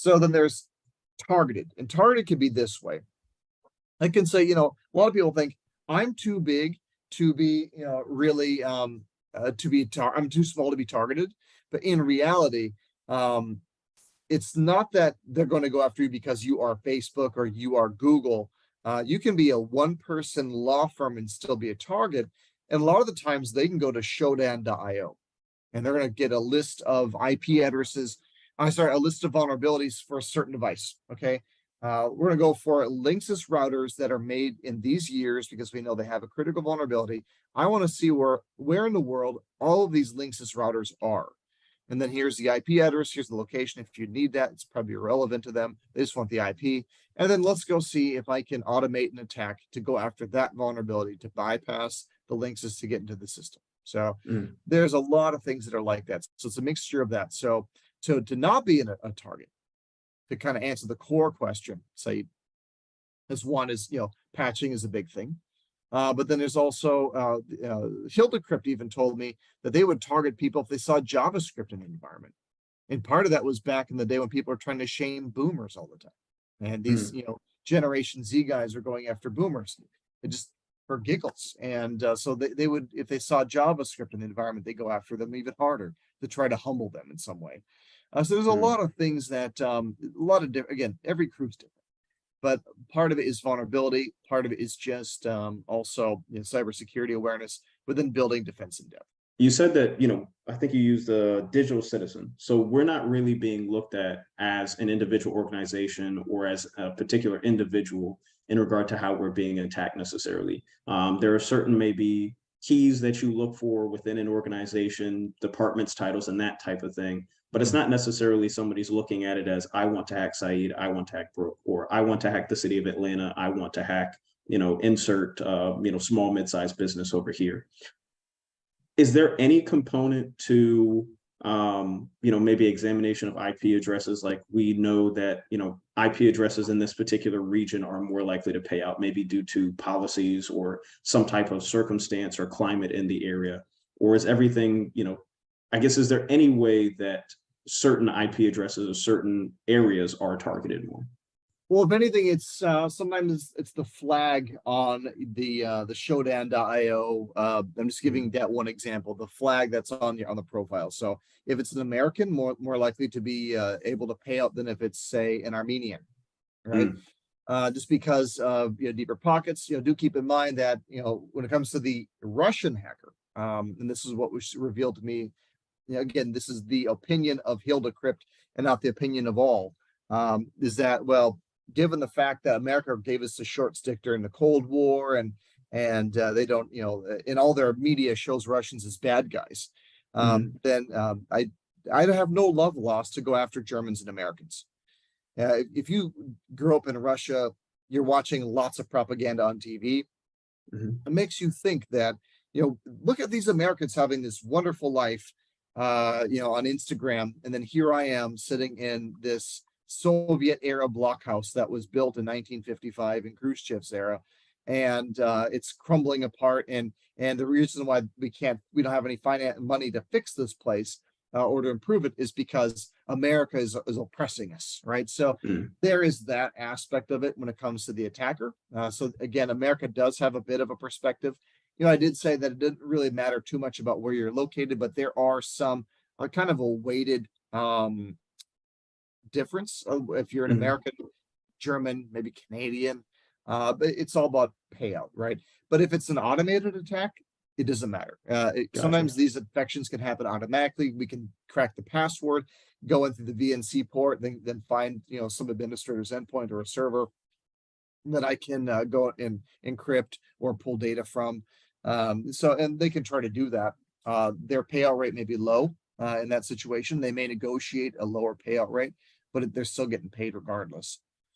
So then there's targeted, and targeted can be this way. I can say, a lot of people think I'm too big to be, really, I'm too small to be targeted. But in reality, um, it's not that they're going to go after you because you are Facebook or you are Google. You can be a one-person law firm and still be a target. And a lot of the times they can go to Shodan.io and they're going to get a list of IP addresses. I'm sorry, a list of vulnerabilities for a certain device. Okay. We're going to go for Linksys routers that are made in these years because we know they have a critical vulnerability. I want to see where in the world all of these Linksys routers are. And then here's the IP address, here's the location. If you need that, it's probably irrelevant to them. They just want the IP. And then let's go see if I can automate an attack to go after that vulnerability, to bypass the Linksys to get into the system. So there's a lot of things that are like that. So it's a mixture of that. So to not be a target, to kind of answer the core question, Saeed, as one is, patching is a big thing. But then there's also, Hildecrypt even told me that they would target people if they saw JavaScript in the environment. And part of that was back in the day when people were trying to shame boomers all the time. And these, Generation Z guys are going after boomers. It just for giggles. And so they would, if they saw JavaScript in the environment, they go after them even harder to try to humble them in some way. So there's a lot of things that, a lot of different, again, every crew's different. But part of it is vulnerability. Part of it is just also cybersecurity awareness, but then building defense in depth. You said that, I think you used the digital citizen. So we're not really being looked at as an individual organization or as a particular individual in regard to how we're being attacked necessarily. There are certain maybe keys that you look for within an organization, departments, titles, and that type of thing. But it's not necessarily somebody's looking at it as, I want to hack Saeed, I want to hack Brook, or I want to hack the city of Atlanta, I want to hack, insert, small, mid-sized business over here. Is there any component to, maybe examination of IP addresses? Like we know that, IP addresses in this particular region are more likely to pay out, maybe due to policies or some type of circumstance or climate in the area? Or is everything, I guess, is there any way that certain IP addresses or certain areas are targeted more? Well, if anything, it's sometimes it's the flag on the Shodan.io. I'm just giving that one example, the flag that's on the profile. So if it's an American, more likely to be able to pay out than if it's, say, an Armenian, right? Just because of deeper pockets. Do keep in mind that when it comes to the Russian hacker, and this is what was revealed to me. Again, this is the opinion of Hildecrypt and not the opinion of all. Is that, well, given the fact that America gave us a short stick during the Cold War, and they don't, in all their media shows Russians as bad guys, then I have no love lost to go after Germans and Americans. If you grew up in Russia, you're watching lots of propaganda on TV. It makes you think that, look at these Americans having this wonderful life, on Instagram, and then here I am sitting in this Soviet era blockhouse that was built in 1955 in Khrushchev's era, and it's crumbling apart. And the reason why we don't have any money to fix this place or to improve it is because America is oppressing us, right? So there is that aspect of it when it comes to the attacker. So again, America does have a bit of a perspective. I did say that it didn't really matter too much about where you're located, but there are some kind of a weighted difference if you're an American, German, maybe Canadian, but it's all about payout, right? But if it's an automated attack, it doesn't matter. Sometimes these infections can happen automatically. We can crack the password, go into the VNC port, then find some administrator's endpoint or a server that I can go and encrypt or pull data from. And they can try to do that. Their payout rate may be low in that situation. They may negotiate a lower payout rate, but they're still getting paid regardless.